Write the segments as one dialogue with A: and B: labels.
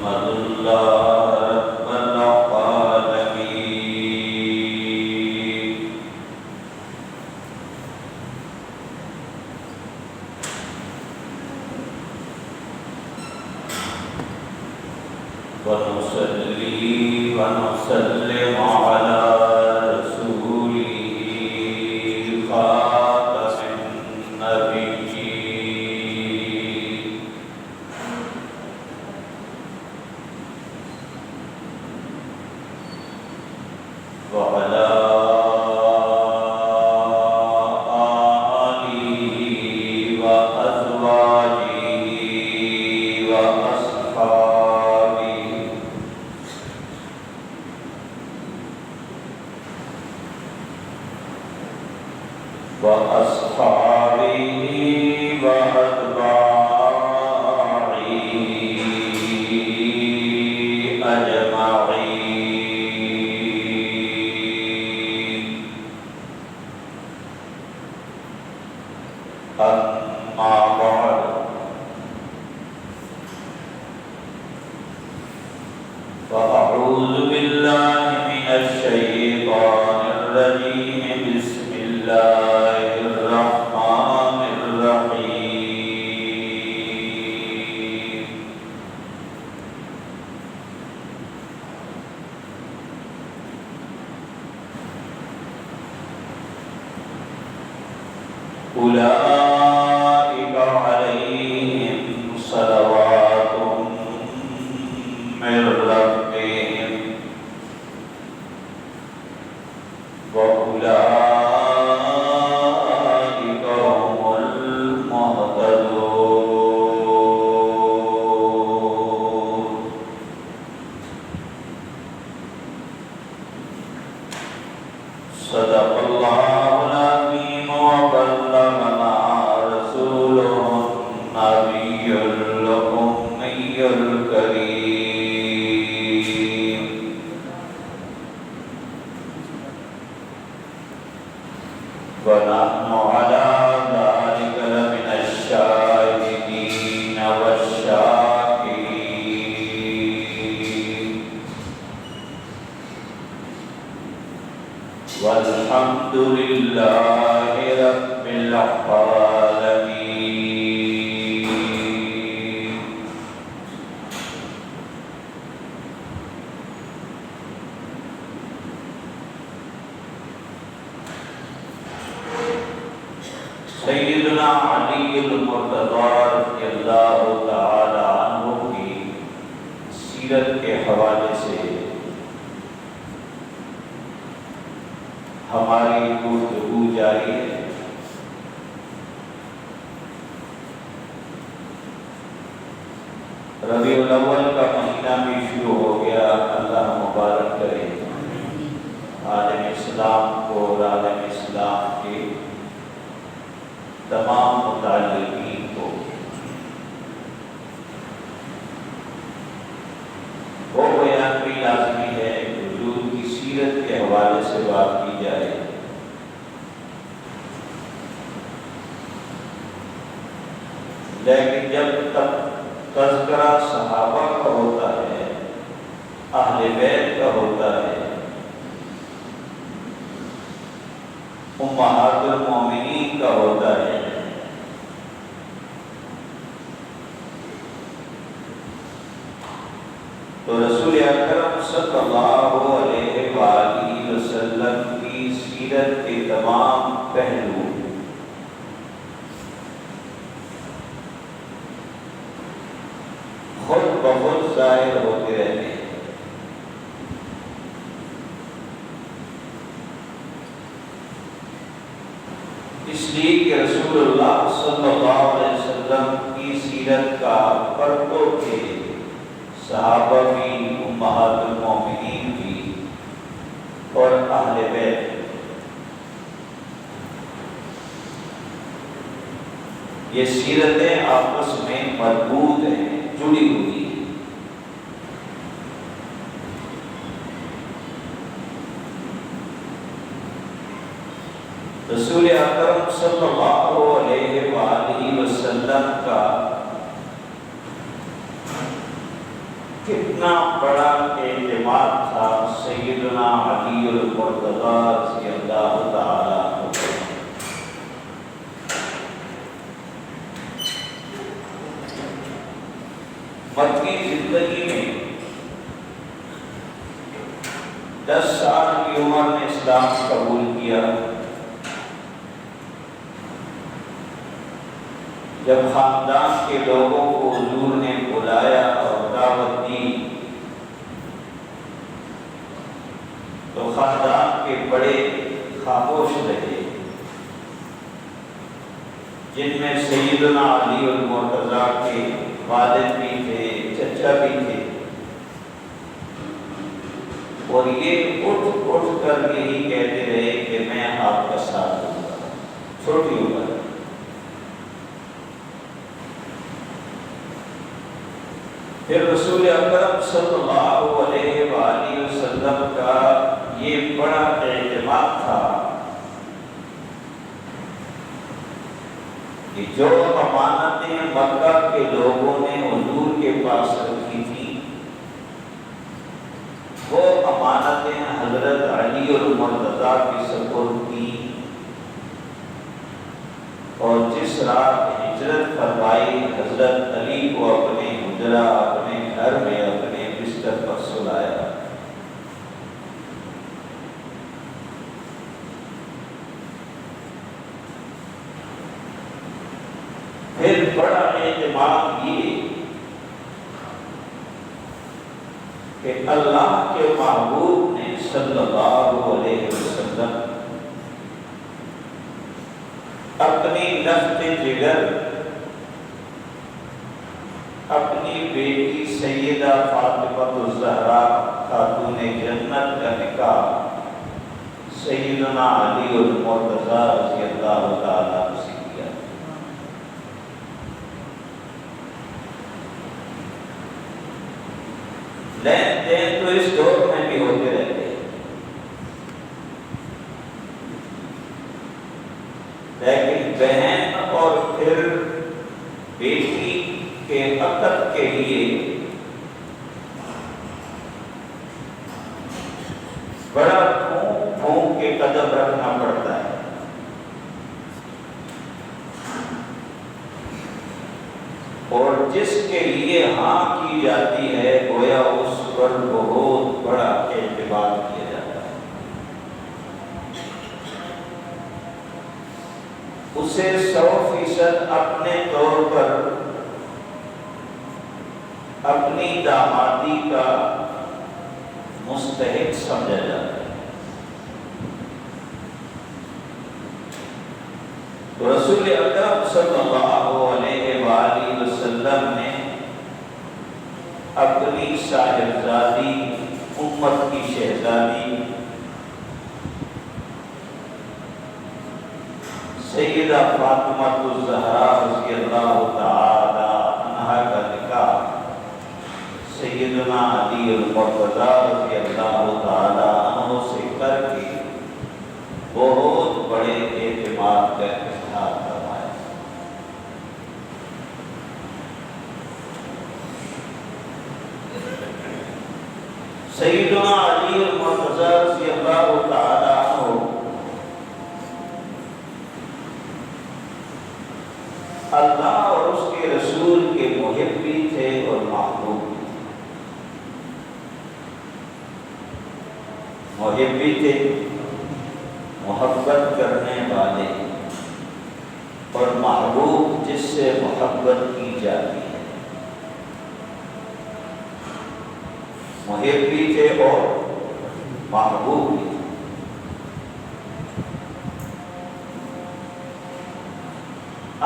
A: أحمد الله رب العالمين ونصلي ونسلم على رسوله خاتم النبيين وعلى آله وأزواجه وأصحابه وأتباعه أجمعين. أما بعد، فأعوذ بالله من الشيطان الرجيم. بسم الله الرحمن الرحيم. أولئك عليهم صلوات من ربهم وأولئك هم المهتدون. صدق الله العظيم وبلغنا رسوله النبي الأمي الكريم. ونحن على ذلك لمن الشاهدين والشاكرين. والحمد لله رب العالمين. سیدنا علی المرتضی رضی اللہ تعالی عنہ کی سیرت کے حوالے سے ہماری گفتگو جاری ہے. ربیع الاول کا مہینہ بھی شروع ہو گیا. اللہ مبارک کرے عالم اسلام کو اور عالم اسلام کے تمام متعلقین کو. وہ بیان بھی لازمی ہے کہ حضور کی سیرت کے حوالے سے بات کی جائے. لیکن جب تک تذکرہ صحابہ کا ہوتا ہے، اہل بیت کا ہوتا ہے، امہات المومنین کا ہوتا ہے، تو رسول اکرم صلی اللہ علیہ وآلہ وسلم کی سیرت کے تمام پہلو خود بخود ظاہر ہوتے رہتے ہیں. اس لیے کہ رسول اللہ صلی اللہ علیہ وسلم کی سیرت کا پرتو تھے صحابہ بھی، امہات المومنین بھی اور اہل بیت. یہ سیرتیں آپس میں مربوط ہیں، جڑی ہوئی ہیں. رسول اکرم صلی اللہ علیہ وآلہ وسلم کا کتنا بڑا اعتماد تھا سیدنا علی المرتضی رضی اللہ تعالیٰ عنہ۔ مکی زندگی میں 10 سال کی عمر میں اسلام قبول کیا۔ جب خاندان کے لوگوں کو حضور نے بلایا اور دعوت دی تو خاندان کے بڑے خاموش رہے، جن میں سیدنا علی المرتضی کے والد بھی تھے، چچا بھی تھے، اور یہ اٹھ کر یہی کہتے رہے کہ میں آپ کا ساتھ دوں گا چھوٹی عمر۔ پھر رسول اکرم صلی اللہ علیہ وآلہ وسلم کا یہ بڑا اعتماد تھا کہ جو امانتیں مکہ کے لوگوں نے حضور کے پاس رکھی تھی وہ امانتیں حضرت علی المرتضی کی سپرد کی، اور جس رات ہجرت فرمائی حضرت علی کو اپنے حجرہ اپنے گھر میں اپنے بستر پر سلایا۔ پھر بڑا اعتماد یہ کہ اللہ کے محبوب نے صلی اللہ علیہ وسلم اپنی نفس جگر اپنی بیٹی سیدہ فاطمہ الزہرا خاتون جنت کا نکاح سیدنا علی المرتضی رضی اللہ تعالیٰ عنہ سے کیا۔ لین دین تو اس دور میں بھی ہوتے رہتے ہیں، لیکن بہن اور پھر بیٹی کے عقد کے لیے بڑا پھونک کے قدم رکھنا پڑتا ہے۔ اور جس کے لیے ہاں کی جاتی ہے گویا اس پر بہت بڑا اعتماد کیا جاتا ہے، اسے 100% اپنے طور پر اپنی دامادی کا مستحق سمجھا جاتا ہے۔ تو رسول اکرم صلی اللہ علیہ وآلہ وسلم نے اپنی صاحبزادی امت کی شہزادی سیدہ فاطمہ الزہرا رضی اللہ تعالی عنہا کا نکاح سیدنا علی المرتضی رضی اللہ تعالی عنہ سے کر کے بہت بڑے اعتماد کا اظہار فرمایا۔ سیدنا علی المرتضی رضی اللہ تعالی عنہ اللہ اور اس کے رسول کے محب بھی تھے اور محبوب بھی تھے۔ محب بھی تھے، محبت کرنے والے، اور محبوب جس سے محبت کی جاتی ہے۔ محب بھی تھے اور محبوب بھی تھے۔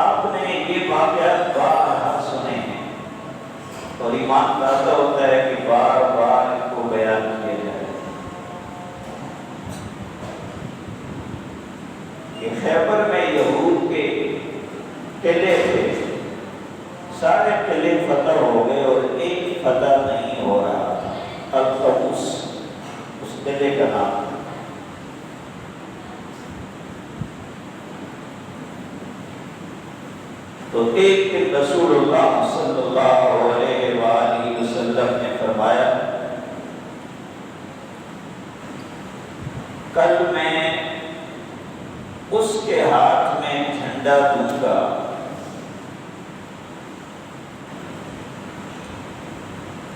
A: آپ نے یہ واقعات بار سنے ہیں اور ایمان تازہ ہوتا ہے کہ بار بار ان کو بیان کیا جائے کہ خیبر میں یہود کے قلعے تھے، سارے قلعے فتح ہو گئے اور ایک فتح نہیں ہو رہا تھا، القبوس اس قلعے کا نام۔ تو ایک دن رسول اللہ صلی اللہ علیہ وآلہ وسلم نے فرمایا جھنڈا دوں گا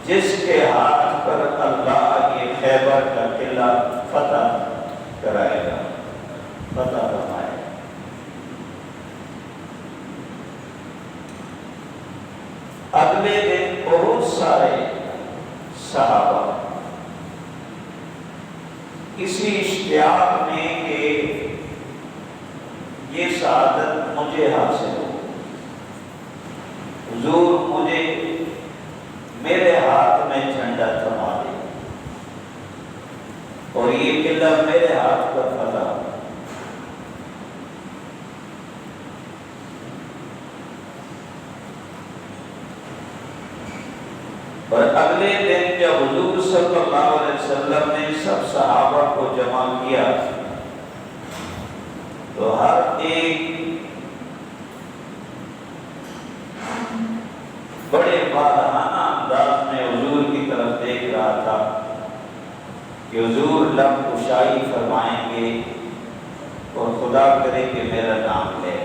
A: جس کے ہاتھ پر اللہ یہ خیبر کا قلعہ فتح کرائے گا، فتح فرمائے گا۔ اگلے دن بہت سارے صحابہ اسی اشتیاق میں کہ یہ سعادت مجھے حاصل ہو، حضور مجھے میرے ہاتھ میں جھنڈا تھما دے اور یہ قلعہ میرے ہاتھ پر فتح ہو۔ اور اگلے دن جب حضور صلی اللہ علیہ وسلم نے سب صحابہ کو جمع کیا تو ہر ایک بڑے بادانہ انداز میں حضور کی طرف دیکھ رہا تھا کہ حضور لب کشائی فرمائیں گے اور خدا کرے کہ میرا نام لے،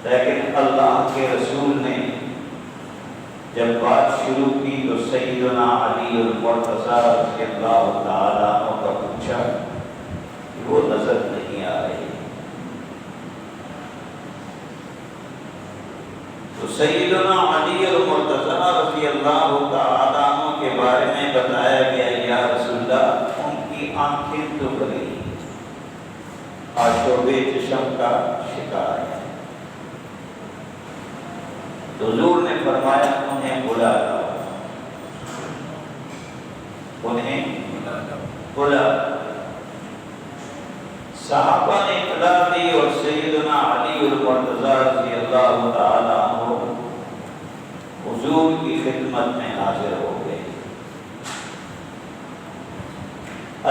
A: لیکن اللہ کے رسول نے جب بات شروع کی تو سیدنا علی المرتضیٰ رضی اللہ تعالیٰ عنہ کا پوچھا کہ وہ نظر نہیں آ رہی، تو سیدنا علی المرتضیٰ رضی اللہ تعالیٰ عنہ کے بارے میں بتایا گیا یا رسول اللہ ان کی آنکھیں دکھ رہی، آشوب چشم کا شکار ہے۔ تو حضور نے فرمایا انہیں بلا لاؤ، انہیں بلا۔ صحابہ نے اطلاع دی اور سیدنا علی المرتضیٰ رضی اللہ تعالیٰ عنہ حضور کی خدمت میں حاضر ہو گئے۔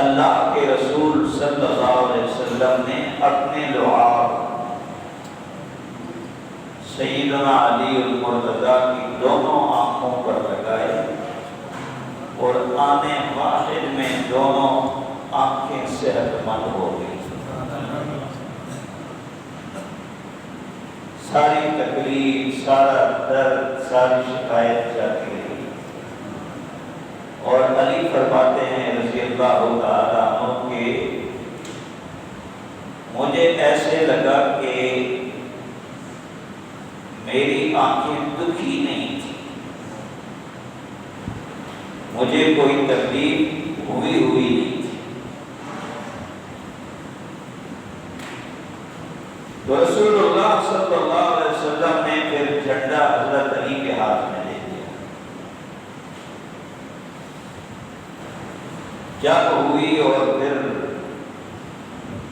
A: اللہ کے رسول صلی اللہ علیہ وسلم نے اپنے لعاب سیدنا علی المرتضیٰ کی دونوں آنکھوں پر لگائے اور آنے واحد میں دونوں آنکھیں صحت مند ہو گئی، ساری تکلیف، سارا درد، ساری شکایت جاتی رہی۔ اور علی فرماتے ہیں رضی اللہ تعالیٰ عنہ کہ مجھے ایسے لگا کہ میری آنکھیں دکھی نہیں تھی، مجھے کوئی تکلیف ہوئی نہیں تھی۔ تو رسول اللہ صلی اللہ علیہ وسلم نے پھر جھنڈا حضرت علی کے ہاتھ میں دے دیا۔ جنگ ہوئی اور پھر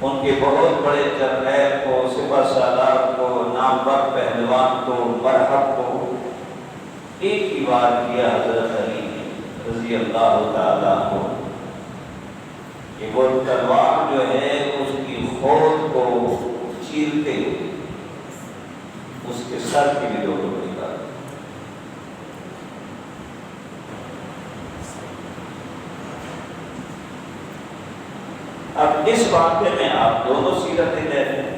A: ان کے بہت بڑے جرنیل کو، سپہ سالار کو، نامور پہلوان کو، مرحب کو ایک ہی بار کیا حضرت علی نے رضی اللہ تعالیٰ عنہ کہ وہ تلوار جو ہے اس کی خود کو چیرتے ہوئے اس کے سر کی بھی دو ٹکڑے کر۔ اب اس واقعے میں آپ دونوں سیرتیں لیتے ہیں،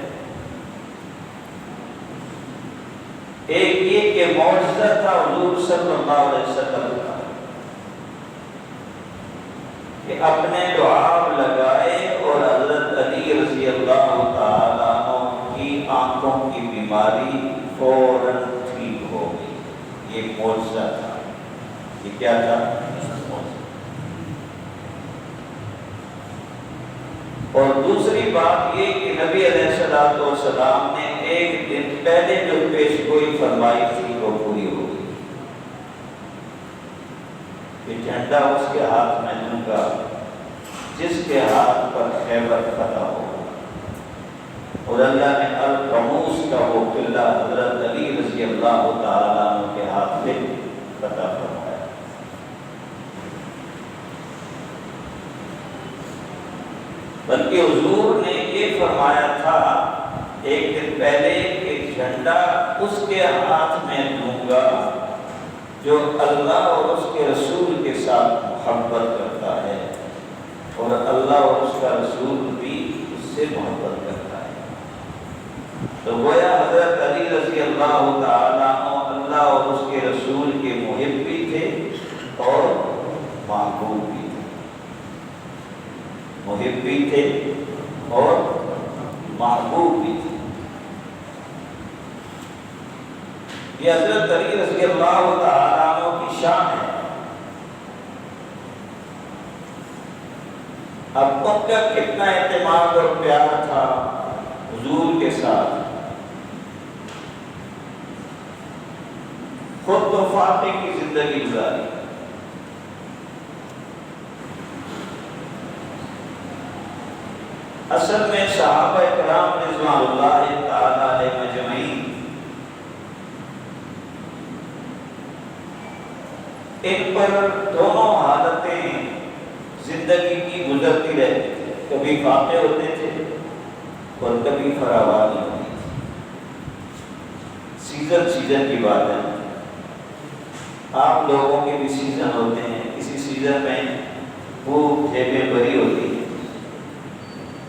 A: ایک یہ کہ معجزہ تھا حضور صلی اللہ علیہ وسلم کا کہ اپنے لعاب لگائے اور حضرت علی رضی اللہ تعالیٰ عنہ کی آنکھوں کی بیماری فوراً ٹھیک ہو گئی، یہ معجزہ تھا۔ یہ کیا تھا؟ اور دوسری بات یہ کہ نبی علیہ الصلوۃ والسلام نے ایک دن پہلے جو پیش گوئی فرمائی تھی وہ پوری ہو گئی کہ جھنڈا اس کے ہاتھ میں دوں گا جس کے ہاتھ پر خیبر فتح ہوگا، اور اللہ نے القموس کا وہ قلعہ حضرت علی رضی اللہ تعالیٰ عنہ کے ہاتھ میں فتح فرمایا۔ بلکہ حضور نے یہ فرمایا تھا ایک دن پہلے کہ جھنڈا اس کے ہاتھ میں دوں گا جو اللہ اور اس کے رسول کے ساتھ محبت کرتا ہے، اور اللہ اور اس کا رسول بھی اس سے محبت تو گویا حضرت علی رضی اللہ تعالیٰ عنہ اللہ اور اس کے رسول کے محب بھی تھے اور محبوب بھی تھے، محب بھی تھے اور محبوب بھی تھے۔ یہ حضرت علی رضی اللہ تعالیٰ عنہ کی شان ہے۔ اب ان کا کتنا اعتماد اور پیار تھا حضور کے ساتھ۔ خود تو فاتح کی زندگی گزاری، اصل میں صحابہ کرام رضوان اللہ تعالی علیہ مجمعین ان پر دونوں حالتیں زندگی کی گزرتی رہتی تھی، کبھی فاتح ہوتے تھے اور کبھی فراوانی ہوتی تھی۔ سیزن کی بات ہے، آپ لوگوں کے بھی سیزن ہوتے ہیں، کسی سیزن میں وہ جیبیں بھری ہوتی ہیں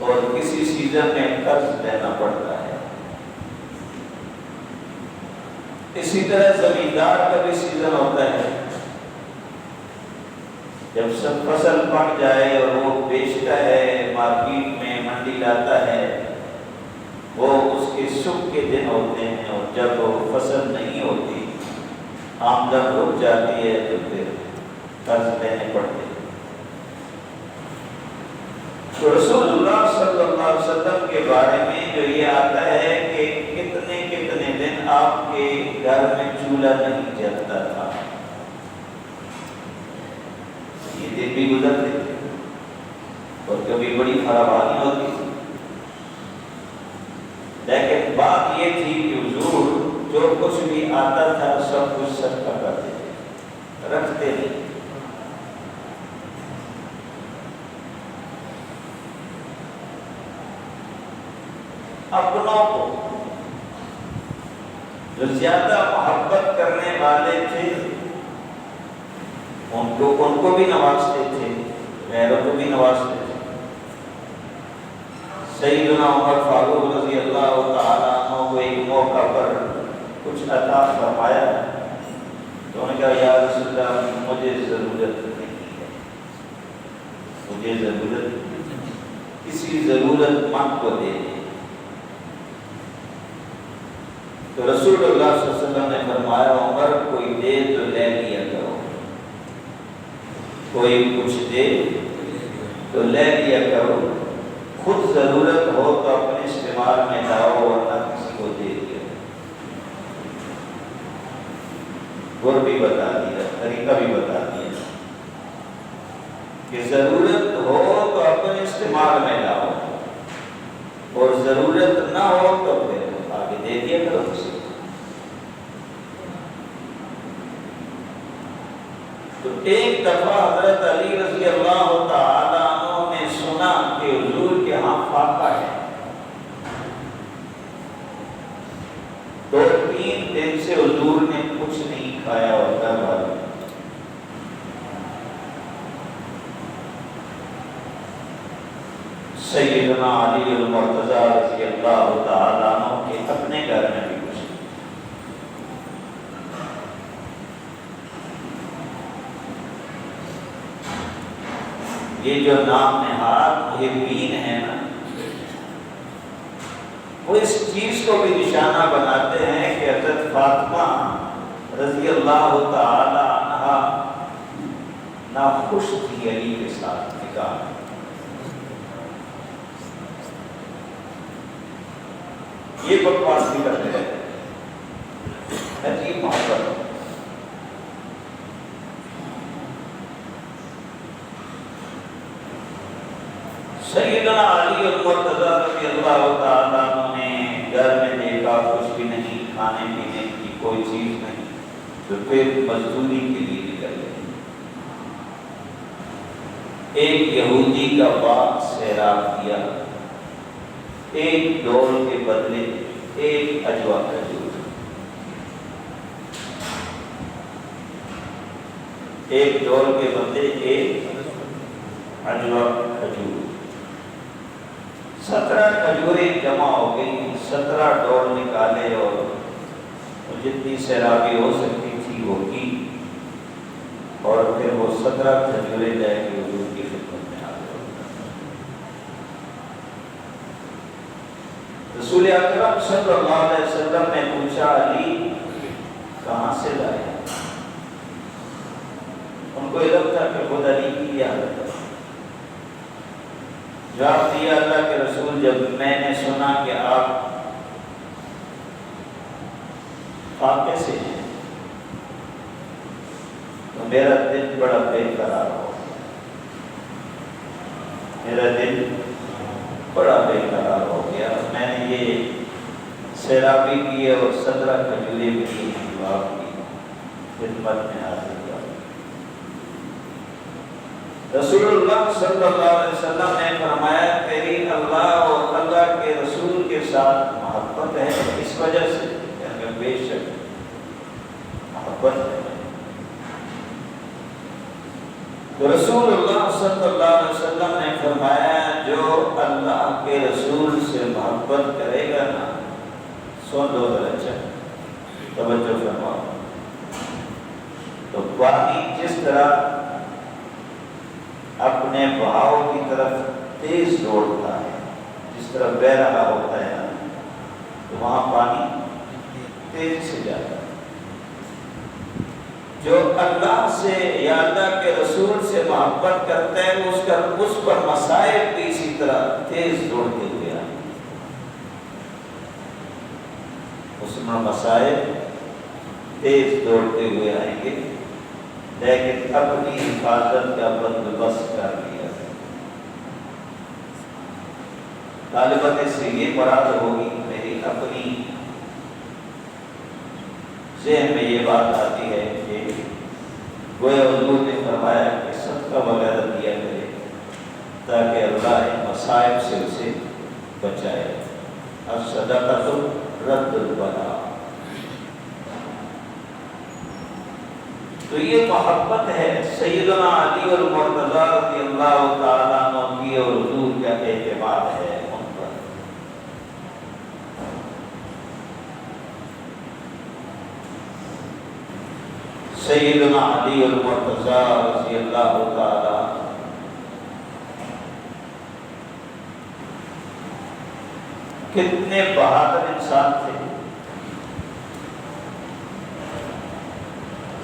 A: اور کسی سیزن میں قرض لینا پڑتا ہے۔ اسی طرح زمیندار کا بھی سیزن ہوتا ہے، جب سب فصل پک جائے اور وہ بیچتا ہے، مارکیٹ میں منڈی لاتا ہے، وہ اس کے سکھ کے دن ہوتے ہیں، اور جب وہ فصل نہیں ہوتی، آمدن رک جاتی ہے، تو پھر قرض لینے پڑتے ہیں۔ تو رسول اللہ صلی اللہ علیہ وسلم کے بارے میں جو یہ آتا ہے کہ کتنے کتنے دن آپ کے گھر میں چولہا نہیں جلتا تھا، یہ دن بھی گزرتے تھے اور کبھی بڑی فراوانی ہوتی تھی، لیکن بات یہ تھی کہ حضور جو کچھ بھی آتا تھا سب کچھ صدقہ کرتے تھے، رکھتے نہیں۔ اپنوں کو جو زیادہ محبت کرنے والے تھے ان کو بھی نوازتے تھے، غیروں کو بھی نوازتے تھے۔ سیدنا عمر فاروق رضی اللہ تعالیٰ عنہ کو ایک موقع پر کچھ عطا فرمایا تو انہوں نے کہا یا رسول اللہ مجھے ضرورت نہیں ہے، مجھے ضرورت کسی ضرورت مند کو دے دیں۔ تو رسول اللہ صلی اللہ علیہ وسلم نے فرمایا عمر کوئی دے تو لے لیا کرو، کوئی کچھ دے تو لے لیا کرو، خود ضرورت ہو تو اپنے استعمال میں لاؤ ورنہ کسی کو دے دیا۔ گر بھی بتا دیا، طریقہ بھی بتا دیا کہ ضرورت ہو تو اپنے استعمال میں لاؤ اور ضرورت نہ ہو تو پھر آگے دے دیا کرو کسی کو۔ تو ایک دفعہ حضرت علی رضی اللہ تعالیٰ عنہ نے سنا کہ حضور کے ہاں فاقہ ہے، 2-3 دن سے حضور نے کچھ نہیں کھایا اور گھر والے سیدنا علی المرتضیٰ رضی اللہ تعالیٰ عنہ کے اپنے گھر میں بھی کچھ نہیں۔ یہ جو نام نہاد محبین ہیں نا، وہ اس چیز کو بھی نشانہ بناتے ہیں کہ حضرت فاطمہ رضی اللہ تعالی عنہا ناخوش تھی علی کے ساتھ نکاح میں۔ یہ بکواس بھی کرتے رہتے ہیں، عجیب محبت۔ سیدنا علی المرتضیٰ رضی اللہ تعالیٰ عنہ نے گھر میں دیکھا کچھ بھی نہیں، کھانے پینے کی کوئی چیز نہیں، تو پھر مزدوری کے لیے نکل گئے۔ ایک یہودی کا باغ سیراب کیا، ایک ڈول کے بدلے ایک اجوا کھجور، ایک ڈول کے بدلے ایک اجوا کھجور، 17 کھجوریں جمع ہو گئی، 17 ڈول نکالے اور جتنی سیرابی ہو سکتی تھی وہ کی، اور پھر وہ 17 کھجوریں لے کے حضور کی خدمت میں آ گئے۔ رسول اکرم صلی اللہ علیہ وسلم نے پوچھا علی کہاں سے لائے؟ ان کو علم تھا کہ خود علی کی عادت ہے۔ جواب دیا اللہ کے رسول جب میں نے سنا کہ آپ فاقے سے ہیں تو میرا دل بڑا بے قرار ہو گیا، میرا دل بڑا بے قرار ہو گیا۔ میں نے یہ سیرابی کی اور 17 کھجوریں بھی کی جو آپ کی خدمت میں حاضر ہوا۔ رسول اللہ صلی اللہ علیہ وسلم نے فرمایا تیری اللہ اور اللہ کے رسول کے ساتھ محبت ہے، اس وجہ سے بے شک محبت ہے۔ تو رسول اللہ صلی اللہ علیہ وسلم نے فرمایا جو اللہ کے رسول سے محبت کرے گا نا، سن دو درجہ توجہ فرماؤ، تو پانی جس طرح اپنے بہاؤ کی طرف تیز دوڑتا ہے، جس طرح بہ رہا ہوتا ہے تو وہاں پانی تیزی سے جاتا ہے۔ جو اللہ سے یا اللہ کے رسول سے محبت کرتا ہے اس پر مصائب بھی اسی طرح تیز دوڑتے ہوئے آئیں گے، اس میں مصائب تیز دوڑتے ہوئے آئیں گے، لیکن اپنی حفاظت کا بندوبست کر لیا۔ طالبت سے یہ مراد ہوگی میری اپنی ذہن میں یہ بات آتی ہے کہ گویا حضور نے فرمایا کہ صدقہ وغیرہ دیا کرے تاکہ اللہ ان مصائب سے اسے بچائے۔ الصدقۃ رد البلاء۔ تو یہ محبت ہے سیدنا علی المرتضیٰ رضی اللہ تعالیٰ عنہ کی، اور حضور کا اعتماد ہے ان پر۔ سیدنا علی المرتضیٰ رضی اللہ تعالیٰ کتنے بہادر انسان تھے۔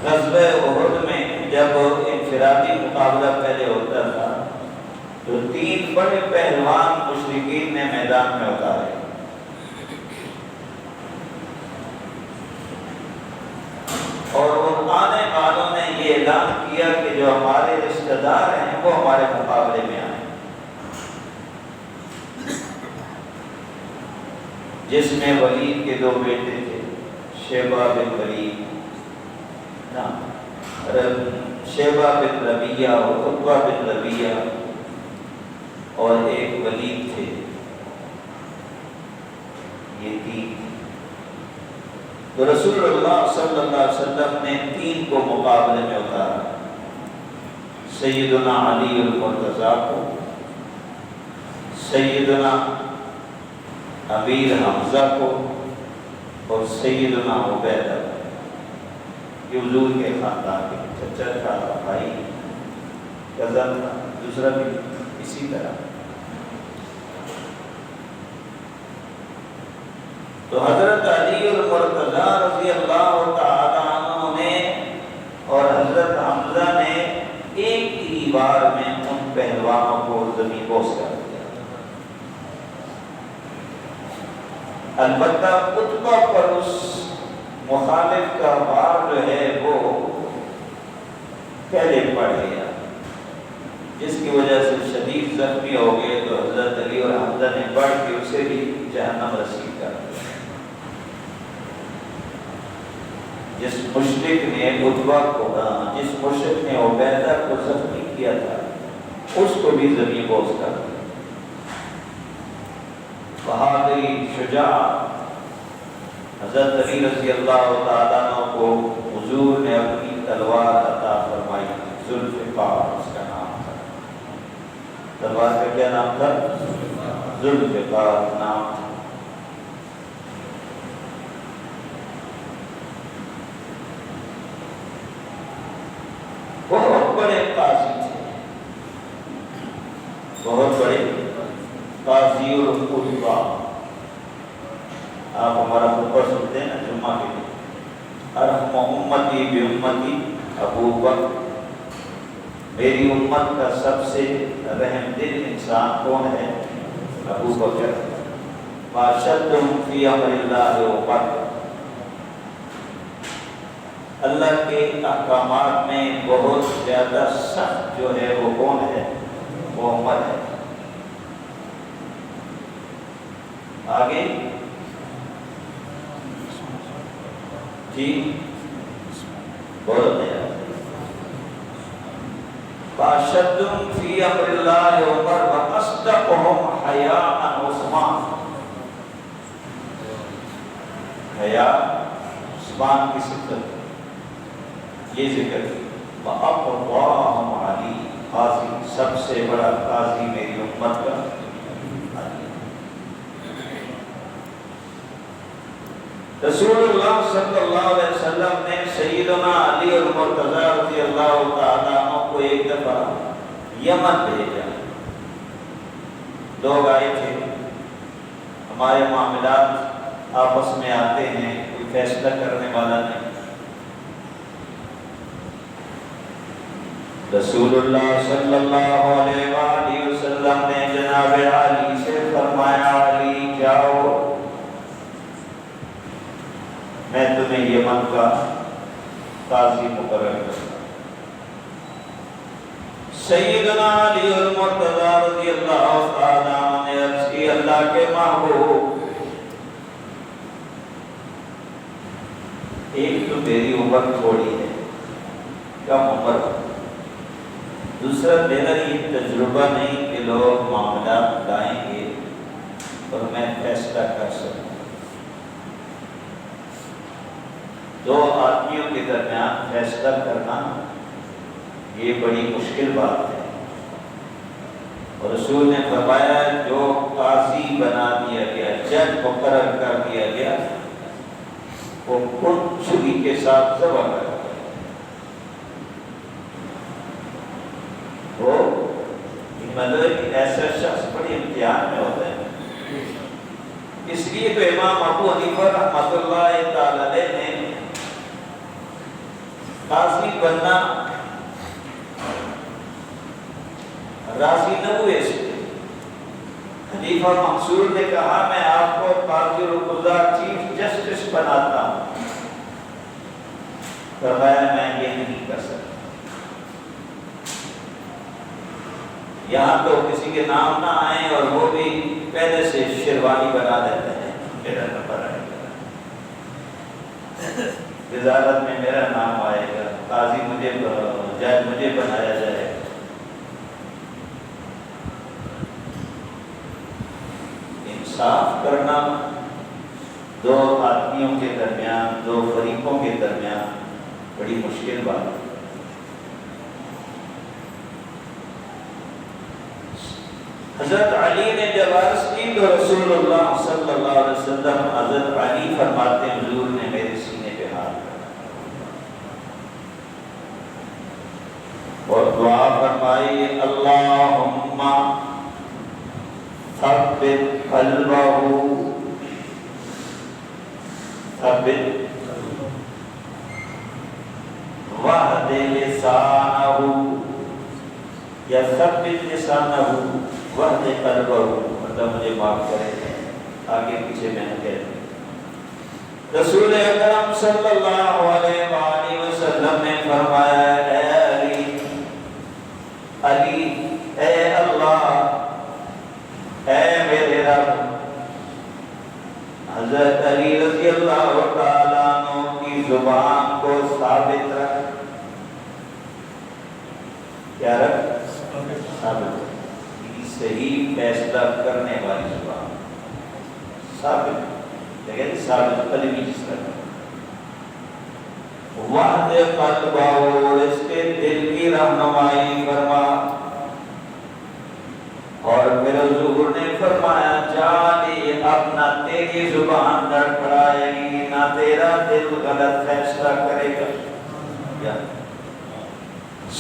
A: غزوہ احد میں جب انفرادی مقابلہ پہلے ہوتا تھا تو 3 بڑے پہلوان مشرکین نے میدان میں اتارے، اور ان آنے والوں نے یہ اعلان کیا کہ جو ہمارے رشتہ دار ہیں وہ ہمارے مقابلے میں آئیں، جس میں ولید کے 2 بیٹے تھے، شیبہ بن ولید، شیبہ بن ربیعہ اور عتبہ بن ربیعہ، اور ایک ولید تھے، یہ 3۔ تو رسول اللہ صلی اللہ علیہ وسلم نے 3 کو مقابلے میں اتارا، سیدنا علی المرتضیٰ کو، سیدنا امیر حمزہ کو، اور سیدنا عبیدہ کو۔ یہ حضور کے خاندان کے چچا تھا، بھائی، کزن تھا، دوسرا بھی اسی طرح۔ تو حضرت علی المرتضیٰ رضی اللہ تعالیٰ عنہ نے اور حضرت حمزہ نے ایک ہی بار میں ان پہلوانوں کو زمین بوس کر دیا۔ البتہ عتبہ پر اس مخالف کا وار جو ہے وہ پہلے پڑ گیا، جس کی وجہ سے شدید زخمی ہو گئے، تو حضرت علی اور حمزہ نے بڑھ کے اسے بھی جہنم رسید کر دیا۔ جس مشرک نے عتبہ کو، جس مشرک نے عبیدہ کو زخمی کیا تھا، اس کو بھی زمین بوس کر دیا۔ بہادری، شجاع حضرت علی رضی اللہ تعالیٰ عنہ کو حضور نے اپنی تلوار عطا فرمائی، ذوالفقار اس کا نام تھا۔ تلوار کا کیا نام تھا؟ ذوالفقار نام تھا۔ قاضی القضا، آپ ہمارا خطبہ سنتے ہیں نا جمعہ کے لیے، ارحم امتی بامتی ابو بکر، میری امت کا سب سے رحم دل انسان کون ہے؟ ابو بکر۔ فاشدہم فی امر اللہ عمر، اللہ کے احکامات میں بہت زیادہ سخت جو ہے وہ کون ہے؟ وہ عمر ہے۔ آگے جی بولتے ہیں فاشدہم فی امر اللہ عمر واصدقہم حیاء عثمان، حیا عثمان کی صفت یہ ذکر کی۔ وَأَقْوَاهُمْ عَلِي، قاضی سب سے بڑا قاضی میری امت کا علی۔ رسول اللہ صلی اللہ علیہ وسلم نے سیدنا علی المرتضی رضی اللہ تعالیٰ عنہ کو ایک دفعہ یمن بھیجا۔ لوگ آئے تھے، ہمارے معاملات آپس میں آتے ہیں، کوئی فیصلہ کرنے والا نہیں۔ رسول اللہ صلی اللہ علیہ وآلہ وسلم نے جناب علی سے فرمایا علی جاؤ، میں تمہیں یمن کا قاضی مقرر کرتا ہوں۔ سیدنا علی المرتضی رضی اللہ تعالیٰ عنہ نے عرض کی اللہ کے محبوب، ایک تو میری عمر تھوڑی ہے، کم عمر، دوسرا میرا یہ تجربہ نہیں کہ لوگ معاملات لائیں گے اور میں فیصلہ کر سکوں۔ دو آدمیوں کے درمیان فیصلہ کرنا یہ بڑی مشکل بات ہے، اور رسول نے فرمایا جو قاضی بنا دیا گیا، جج مقرر کر دیا گیا، وہ خود چھری کے ساتھ ذبح کر دیا۔ وہ مطلب کہ ایسا شخص بڑی امتحان میں ہوتا ہے۔ اس لیے تو امام ابو حنیفہ رحمۃ اللہ تعالی نے قاضی بننا راضی نہ ہوئے سے۔ خلیفہ منصور نے کہا میں آپ کو قاضی القضا چیف جسٹس بناتا ہوں، فرمایا میں یہ نہیں کر سکتا۔ یہاں تو کسی کے نام نہ آئیں اور وہ بھی پہلے سے شیروانی بنا دیتے ہیں، میرا نمبر آئے گا، وزارت میں میرا نام آئے گا، قاضی مجھے جج مجھے بنایا جائے گا۔ انصاف کرنا دو آدمیوں کے درمیان، دو فریقوں کے درمیان بڑی مشکل بات ہے۔ حضرت علی نے جب عرض کی تو رسول اللہ صلی اللہ علیہ وسلم حضرت علی فرماتے ہیں حضور نے میرے سینے پہ ہاتھ رکھا اور دعا فرمائی اللہم ثبت قلبہ، ثبت وحد لسانہ، یا ثبت لسانہ وحد قلبہ، مطلب مجھے معاف کرے، آگے پیچھے میں نے کہہ دیا۔ رسول اکرم صلی اللہ علیہ وآلہ وسلم نے فرمایا اے علی، علی اے اللہ، اے میرے رب، حضرت علی رضی اللہ تعالیٰ عنہ کی زبان کو ثابت رکھ۔ کیا رکھ؟ ثابت رکھ، صحیح فیصلہ کرنے والی زبان، ثابت، لیکن ثابت قلبی جس طرح وحد قلب، اور اس کے دل کی رہنمائی فرما۔ اور پھر حضور نے فرمایا جالی اب نہ تیری زبان لڑکھڑائے گی، نہ تیرا دل غلط فیصلہ کرے گا۔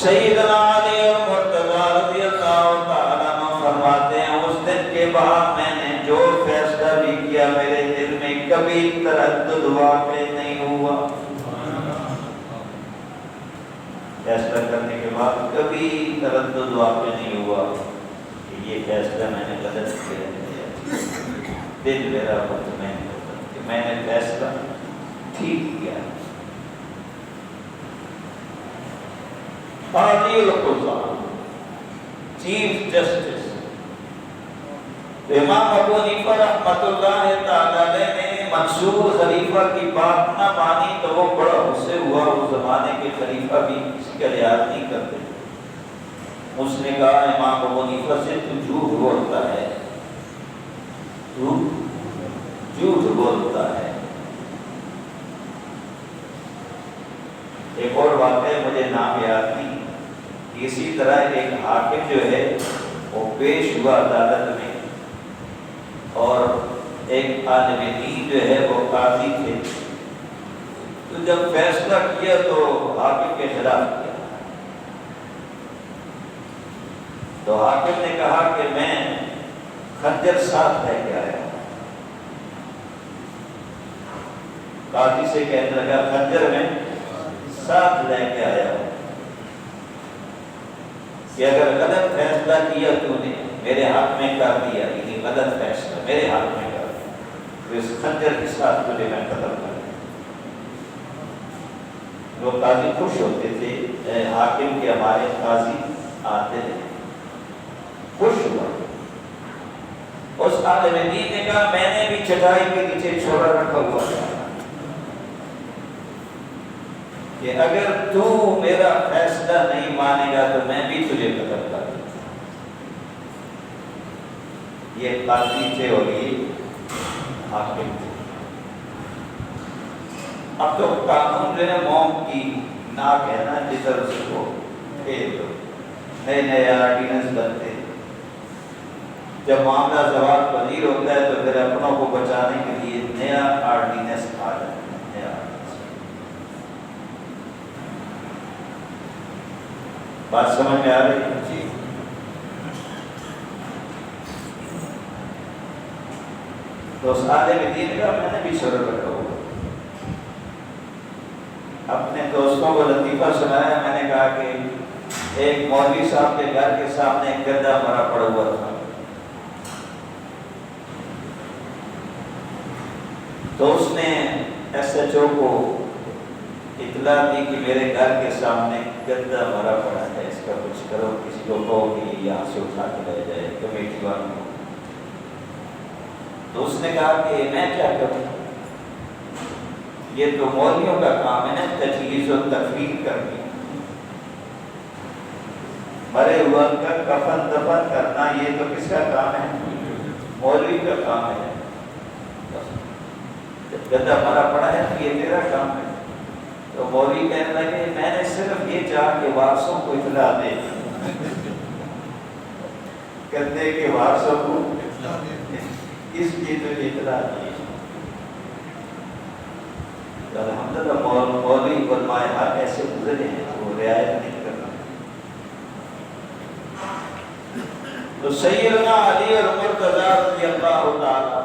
A: سیدنا علی المرتضی رضی اللہ تعالیٰ عنہ فرماتے ہیں اس دن کے بعد کبھی تردد واقع نہیں ہوا، فیصلہ کرنے کے بعد کبھی تردد واقع نہیں ہوا کہ یہ فیصلہ میں نے غلط کیا ہے، دل میرا مطمئن ہوتا کہ میں نے فیصلہ ٹھیک کیا۔ قاضی القضاء، چیف جسٹس امام ابو حنیفہ رحمۃ اللہ تعالی علیہ نے منصور خلیفہ کی بات نہ مانی تو وہ بڑا غصے ہوا۔ اس زمانے کے خلیفہ بھی کسی کا لحاظ نہیں کرتے۔ اس نے کہا امام ابو حنیفہ سے تو جھوٹ بولتا ہے، تو جھوٹ بولتا ہے۔ ایک اور واقعہ مجھے نام یاد نہیں، اسی طرح ایک حاکم جو ہے وہ پیش ہوا عدالت میں، اور ایک عالم دین جو ہے وہ قاضی تھے، تو جب فیصلہ کیا تو حاکم کے خلاف کیا۔ تو حاکم نے کہا کہ میں خنجر ساتھ لے کے آیا ہوں۔ قاضی سے کہنے لگا خنجر میں ساتھ لے کے آیا ہوں کہ اگر غلط فیصلہ کیا تو نے میرے ہاتھ میں کر دیا، یعنی غلط فیصلہ میرے ہاتھ میں کر دیا، تو اس خنجر کے ساتھ تجھے میں قتل کر دیا۔ وہ قاضی خوش ہوتے تھے، حاکم کے ہمارے قاضی آتے تھے، خوش ہوا۔ اس عالم دین نے کہا میں نے بھی چٹائی کے نیچے چھوڑا رکھا ہوا ہے کہ اگر تو میرا فیصلہ نہیں مانے گا تو میں بھی تجھے قتل کر دوں۔ یہ قاضی تھے اور یہ حاکم تھے۔ اب تو قانون جو ہے موم کی ناک ہے نا، جدھر اس کو پھیر دو، نئے نئے آرڈیننس بنتے ہیں۔ جب معاملہ زوال پذیر ہوتا ہے تو پھر اپنوں کو بچانے کے لیے نیا آرڈیننس آ جاتا ہے، نیا آرڈیننس۔ بات سمجھ میں آ رہی ہے؟ جی۔ تو اس عالم دین کا میں نے بھی شروع رکھا ہوا، اپنے دوستوں کو لطیفہ سنایا۔ میں نے کہا کہ ایک مولوی صاحب کے گھر کے سامنے ایک گدھا مرا پڑا ہوا تھا، تو اس نے ایس ایچ او کو اطلاع دی کہ میرے گھر کے سامنے گدھا مرا پڑا ہے، اس کا کچھ کرو، کسی کو کہو کہ یہاں سے اٹھا کے لے جائے کمیٹی والوں کو۔ تو اس نے کہا کہ میں کیا کروں، یہ تو مولویوں کا کام ہے نا تجہیز و تکفین کرنی، مرے ہوا کا کفن دفن کرنا، یہ تو کس کا کام ہے؟ مولوی کا کام ہے۔ گدھا مرا پڑا ہے تو یہ تیرا کام ہے۔ تو مولوی کہنے لگے میں نے صرف یہ چاہا کہ وارثوں کو اطلاع دے، گدھے کے وارثوں کو اس لیے تو اطلاع دی۔ الحمدللہ مولوی علماء حق ایسے گزرے ہیں وہ رعایت نہیں کرنا۔ تو سیدنا علی اور مرتضی رضی اللہ تعالیٰ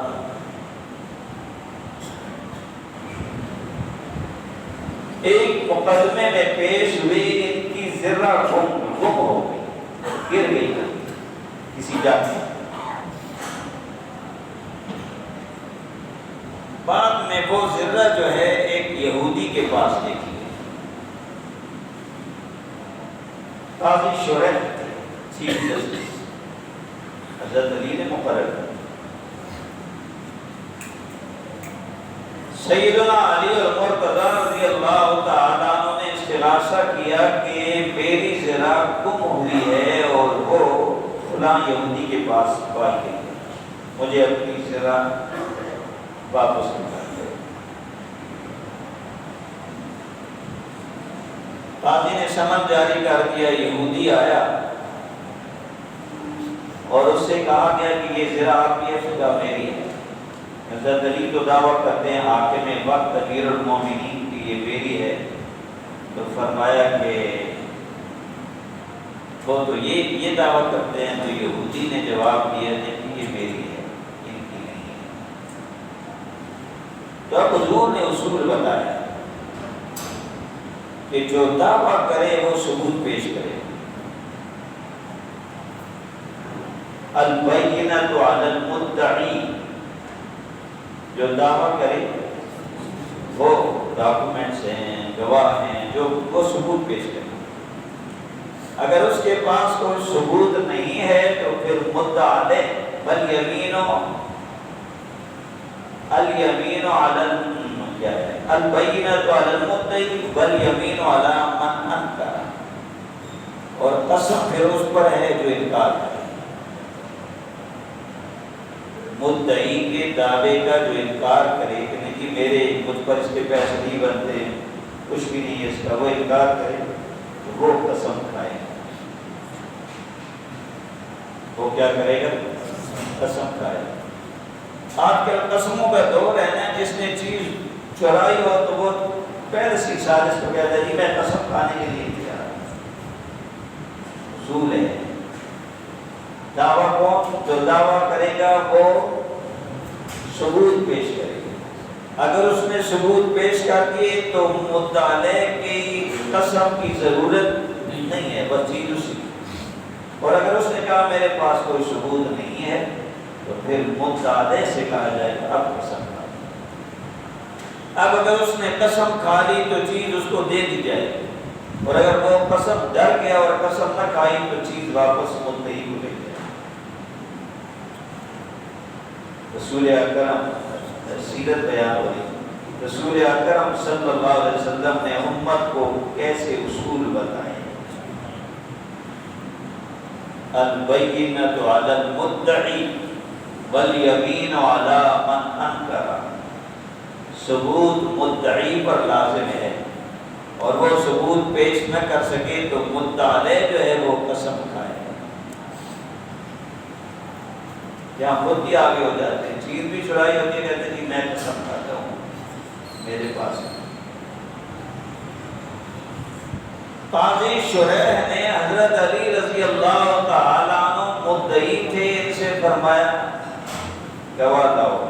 A: ایک مقدمے میں پیش ہوئی، ان کی ذرہ گم ہو گئی، گر گئی کسی جگہ میں۔ بعد میں وہ ذرہ جو ہے ایک یہودی کے پاس دیکھی گئی، قاضی شریح چیف جسٹس حضرت علی نے مقرر کیا۔ سیدنا علی اور مرتضی رضی اللہ تعالیٰ عنہ نے استغاثہ کیا کہ میری ذرا گم ہوئی ہے اور وہ فلاں یہودی کے پاس پائی گئی ہے، مجھے اپنی ذرا واپس نکال دے۔ قاضی نے سمن جاری کر دیا، یہودی آیا اور اس سے کہا گیا کہ یہ ذرا آپ کی جگہ میری ہے۔ حضرت علی تو دعویٰ کرتے ہیں حاکم وقت امیر المومنین کی یہ میری ہے، تو فرمایا کہ وہ تو یہ دعویٰ کرتے ہیں، تو یہودی نے جواب دیا کہ یہ میری ہے، ان کی نہیں ہے۔ تو اب حضور نے اصول بتایا کہ جو دعویٰ کرے وہ ثبوت پیش کرے. البینۃ علی المدعی، جو دعویٰ کرے وہ ڈاکومنٹس ہیں، گواہ ہیں، جو وہ ثبوت پیش کرے. اگر اس کے پاس کوئی ثبوت نہیں ہے تو پھر مدعا علیہ والیمین الیمین علی کیا ہے البینۃ علی المدعی والیمین علی من انکر، اور قسم پھر اس پر ہے جو انکار کرے. مدعی کے دعوے کا جو انکار کرے کہ نہیں میرے مجھ پر اس کے پیسے نہیں بنتے، کچھ بھی نہیں ہے اس کا، وہ انکار کرے تو وہ قسم کھائے. وہ کیا کرے گا؟ قسم کھائے. آج کل قسموں کا دور ہے نا، جس نے چیز چرائی ہو تو وہ پہلے سے سازش کو کہتا ہے جی میں قسم کھانے کے لیے تیار ہوں. اصول ہے دعویٰ کون؟ جو دعویٰ کرے گا وہ ثبوت پیش کرے گا. اگر اس نے ثبوت پیش کر دیے تو مدعا کی قسم کی ضرورت نہیں ہے، بس چیز اسی. اور اگر اس نے کہا میرے پاس کوئی ثبوت نہیں ہے تو پھر مدعا سے کہا جائے گا اب قسم کھا. اب اگر اس نے قسم کھا لی تو چیز اس کو دے دی جائے گی، اور اگر وہ قسم ڈر گیا اور قسم نہ کھائی تو چیز واپس مدعی کو لے جائے. رسول اکرم سیرت بیان ہو رہی، رسول اکرم صلی اللہ علیہ وسلم نے امت کو کیسے اصول بتائے. البینۃ علی المدعی والیمین علی من انکر، ثبوت مدعی پر لازم ہے، اور وہ ثبوت پیش نہ کر سکے تو مدعا جو ہے وہ قسم کھائے. یہاں خود ہی آگے ہو جاتے ہیں، چیز بھی چرائی ہوتی ہے، کہتے ہیں جی میں قسم کھاتا ہوں میرے پاس. قاضی شریح نے حضرت علی رضی اللہ تعالیٰ عنہ مدعی تھے، ان سے فرمایا گواہ لاؤ.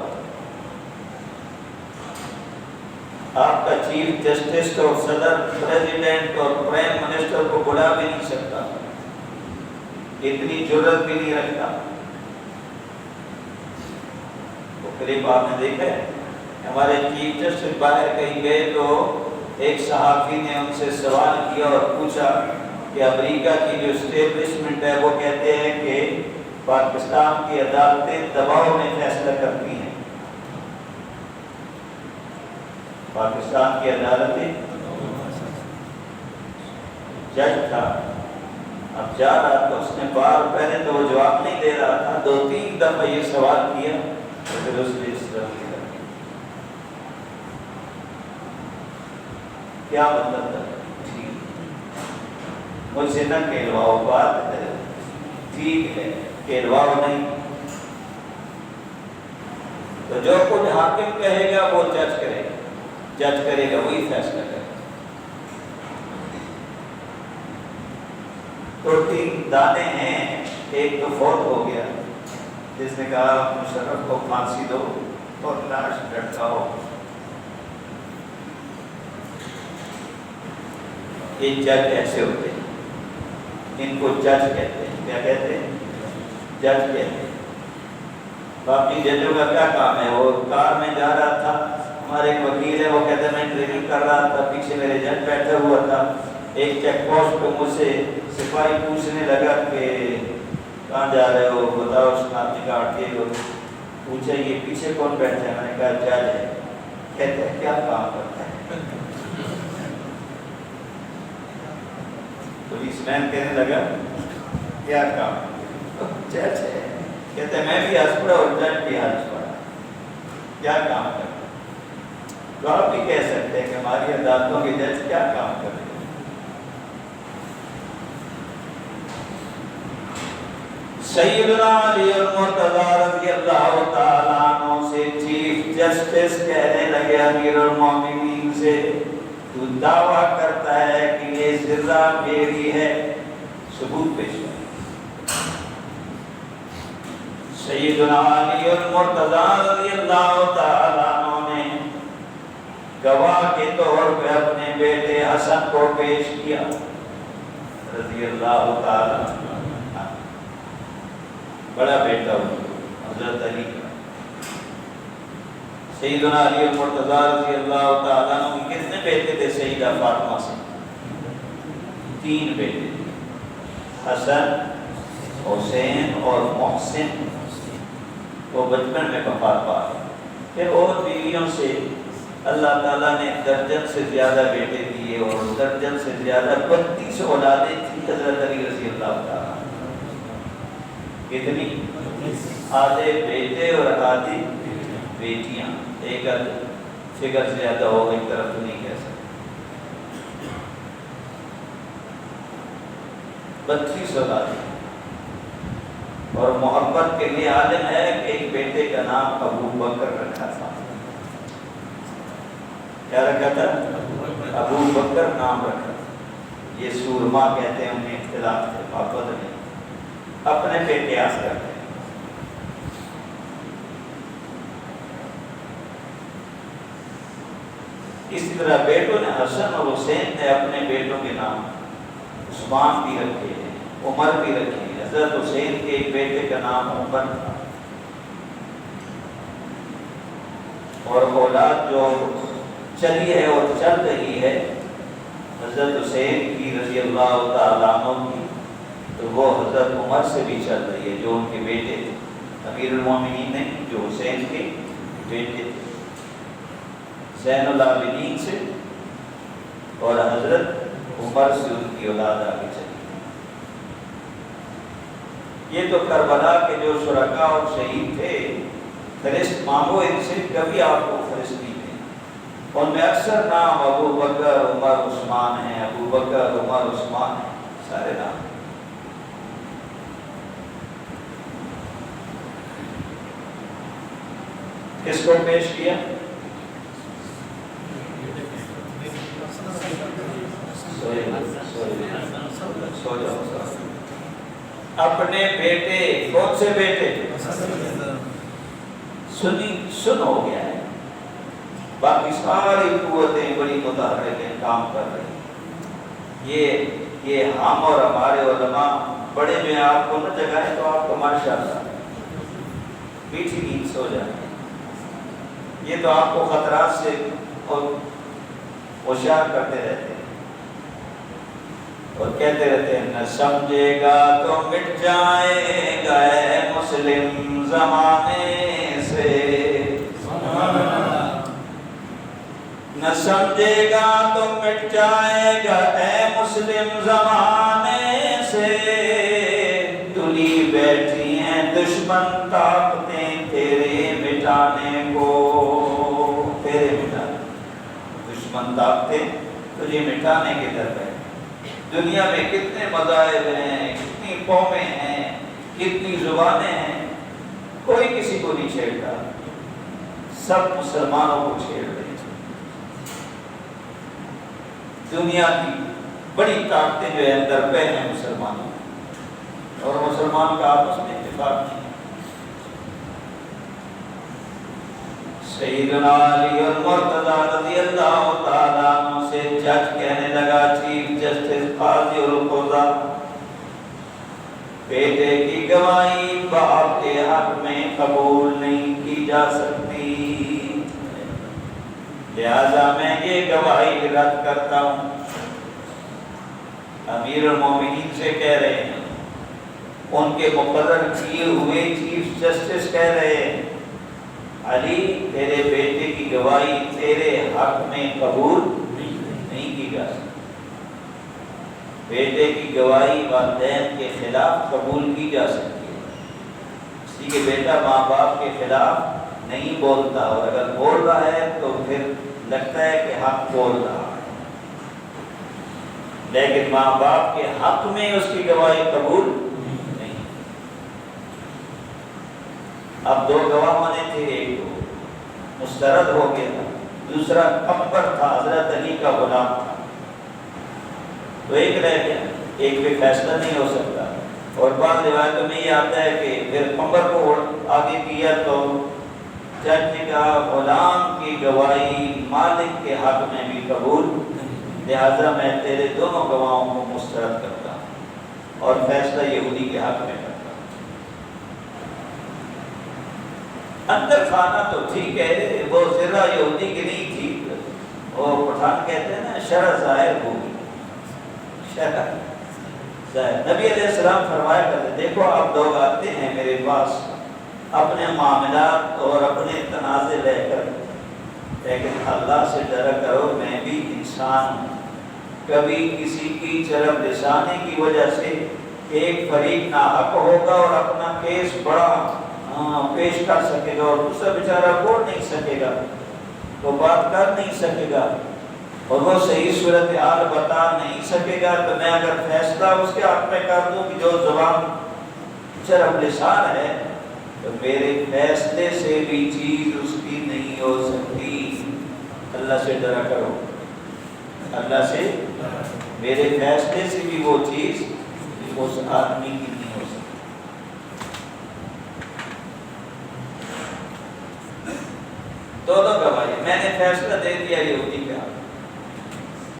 A: آپ کا چیف جسٹس اور صدر پریزیڈنٹ اور پرائم منسٹر کو بلا بھی نہیں سکتا، اتنی جرت بھی نہیں رکھتا. تو قریب آپ نے دیکھا ہے ہمارے چیف جسٹس باہر کہیں گئے تو ایک صحافی نے ان سے سوال کیا اور پوچھا کہ امریکہ کی جو اسٹیبلشمنٹ ہے وہ کہتے ہیں کہ پاکستان کی عدالتیں دباؤ میں فیصلہ کرتی ہیں. پاکستان کی عدالتیں، جج تھا اب جا رہا تو اس نے بار پہلے تو وہ جواب نہیں دے رہا تھا، 2-3 دفعہ یہ سوال کیا تو پھر اس نے اس طرح کیا. کیا مطلب تھا؟ مجھ سے نہ کہلواؤ، بات ٹھیک ہے کہلواؤ نہیں. تو جو کچھ حاکم کہے گا وہ جج کرے گا، جج کرے گا وہی فیصلہ کرے گا. تو 3 دانے ہیں، ایک تو فوت ہو گیا جس نے کہا مشرف کو پھانسی دو اور لاش لٹکاؤ. یہ جج ایسے ہوتے ہیں، ان کو جج کہتے ہیں. کیا کہتے ہیں؟ جج کہتے ہیں. باقی ججوں کا کیا کام ہے؟ وہ کار میں جا رہا تھا، ہمارے ایک وکیل ہے وہ کہتے ہیں میں ڈرائیونگ کر رہا تھا، پیچھے میرے جج بیٹھا ہوا تھا. ایک چیک پوسٹ پہ مجھ سے سپاہی پوچھنے لگا کہ کہاں جا رہے ہو، بتاؤ شناختی کارڈ کے. پوچھا یہ پیچھے کون بیٹھا ہے؟ میں نے کہا جج ہے. کہتے ہیں کیا کام کرتا ہے؟ پولیس مین کہنے لگا کیا کام؟ جج ہے. کہتے ہیں میں بھی ہنس پڑا اور جج بھی ہنس پڑا. کیا کام کرتا؟ تو آپ بھی کہہ سکتے ہیں کہ ہماری عدالتوں کے جج کیا کام کر رہے ہیں. سیدنا علی المرتضی رضی اللہ تعالیٰ عنہ سے چیف جسٹس کہنے لگے امیر المومنین سے تو دعویٰ کرتا ہے کہ یہ ذرہ میری ہے، ثبوت پیش کر. سیدنا علی المرتضی رضی اللہ تعالیٰ عنہ نے گواہ کے طور پہ اپنے بیٹے حسن کو پیش کیا رضی اللہ تعالیٰ عنہ۔ بڑا بیٹا حضرت علی کا، سیدنا علی المرتضیٰ رضی اللہ تعالیٰ عنہ کے کتنے بیٹے تھے سیدہ فاطمہ سے؟ 3 بیٹے تھے، حسن، حسین اور محسن۔ وہ بچپن میں وفات پا گئے۔ پھر اور بیویوں سے اللہ تعالیٰ نے درجن سے زیادہ بیٹے دیے اور درجن سے زیادہ 32 اولادیں تھیں حضرت علی رضی اللہ تعالیٰ۔ کتنی؟ آدھے بیٹے اور آدھی بیٹیاں، ایک فکر زیادہ ہو ایک طرف تو نہیں کہہ سکتے، 32 اولادیں۔ اور محبت کے لیے عالم ہے کہ ایک بیٹے کا نام ابو بکر رکھا تھا۔ کیا رکھا تھا؟ ابو بکر نام رکھا تھا۔ یہ سورما کہتے ہیں، انہیں اختلاف تھے، محبت نہیں، اپنے پہ قیاس کرتے ہیں۔ اسی طرح بیٹوں نے حسن اور حسین نے اپنے بیٹوں کے نام عثمان بھی رکھے ہیں، عمر بھی رکھے ہیں۔ حضرت حسین کے ایک بیٹے کا نام عمر تھا، اور اولاد جو چلی ہے اور چل رہی ہے حضرت حسین کی رضی اللہ تعالیٰ عنہ کی، تو وہ حضرت عمر سے بھی چل رہی ہے جو ان کے بیٹے تھے، امیر المومنین نہیں، جو حسین کے بیٹے تھے، زین العابدین سے، اور حضرت عمر سے ان کی اولاد آگے چلی۔ یہ تو کربلا کے جو شرکاء اور شہید تھے، فہرست مانگو ان سے، کبھی آپ کو فہرست نہیں دیں۔ ان میں اکثر نام ابو بکر عمر عثمان ہیں، ابو بکر عمر عثمان ہیں، سارے نام۔ کس کو پیش کیا؟ سو جاؤ۔ اپنے بیٹے، کون سے بیٹے؟ سن ہو گیا ہے، باقی ساری قوتیں بڑی متحرک ہیں، کام کر رہی ہیں۔ یہ ہم اور ہمارے علماء بڑے جو ہیں، آپ کو نہ جگائیں تو آپ کو ماشاءاللہ میٹھی نیند سو جائیں۔ یہ تو آپ کو خطرات سے ہوشیار کرتے رہتے ہیں اور کہتے رہتے ہیں، نہ سمجھے گا تو مٹ جائے گا اے مسلم زمانے سے، نہ سمجھے گا تو مٹ جائے گا اے مسلم زمانے سے، تلی بیٹھی ہیں دشمن طاقتیں تیرے مٹانے کو، تیرے مٹانے، دشمن طاقتیں تجھے مٹانے کے در پہ۔ دنیا میں کتنے مذاہب ہیں، کتنی قومیں ہیں، کتنی زبانیں ہیں، کوئی کسی کو نہیں چھیڑتا، سب مسلمانوں کو چھیڑ رہے ہیں۔ دنیا کی بڑی طاقتیں جو ہے اندر پہ ہیں مسلمانوں، اور مسلمان کا آپس میں اتفاق نہیں۔ سیدنا علی المرتضیٰ رضی اللہ تعالیٰ عنہ سے جج کہنے لگا، چیف جسٹس قاضی القضاء، بیٹے کی گواہی باپ کے حق میں قبول نہیں کی جا سکتی، لہذا میں یہ گواہی رد کرتا ہوں۔ امیر المومنین سے کہہ رہے ہیں، ان کے مقرر کیے ہوئے چیف جسٹس کہہ رہے ہیں، علی تیرے بیٹے کی گواہی تیرے حق میں قبول نہیں کی جا سکتی۔ بیٹے کی گواہی والدین کے خلاف قبول کی جا سکتی ہے، اس لیے کہ بیٹا ماں باپ کے خلاف نہیں بولتا، اور اگر بول رہا ہے تو پھر لگتا ہے کہ حق بول رہا ہے، لیکن ماں باپ کے حق میں اس کی گواہی قبول نہیں۔ اب 2 گواہ بنے تھے، ایک تو مسترد ہو گیا تھا، دوسرا کمبر تھا، حضرت علی کا غلام تھا، تو ایک رہ گیا، ایک پہ فیصلہ نہیں ہو سکتا۔ اور بعض روایتوں میں یہ آتا ہے کہ پھر کمبر کو آگے کیا تو جج نے کہا غلام کی گواہی مالک کے حق میں بھی قبول، لہذا میں تیرے دونوں گواہوں کو مسترد کرتا ہوں اور فیصلہ یہودی کے حق میں کرتا ہوں۔ اندر خانہ تو ٹھیک ہے، وہ ذرا یہودی کی نہیں تھی، وہ پٹھان کہتے ہیں نا شرع ظاہر ہوگی، شرع ظاہر۔ نبی علیہ السلام فرمایا کرتے دیکھو آپ لوگ آتے ہیں میرے پاس اپنے معاملات اور اپنے تنازع لے کر، لیکن اللہ سے ڈرا کرو، میں بھی انسان ہوں، کبھی کسی کی چرب لسانی کی وجہ سے ایک فریق ناحق ہوگا اور اپنا کیس بڑا پیش کر سکے گا اور دوسرا بیچارہ بول نہیں سکے گا، وہ بات کر نہیں سکے گا اور وہ صحیح صورتحال بتا نہیں سکے گا، تو میں اگر فیصلہ اس کے حق میں کر دوں کہ جو زبان چرب لسان ہے، تو میرے فیصلے سے بھی چیز اس کی نہیں ہو سکتی۔ اللہ سے ڈرا کرو، اللہ سے، میرے فیصلے سے بھی وہ چیز اس آدمی کی نہیں ہو سکتی۔ دونوں گواہی، میں نے فیصلہ دے دیا یہودی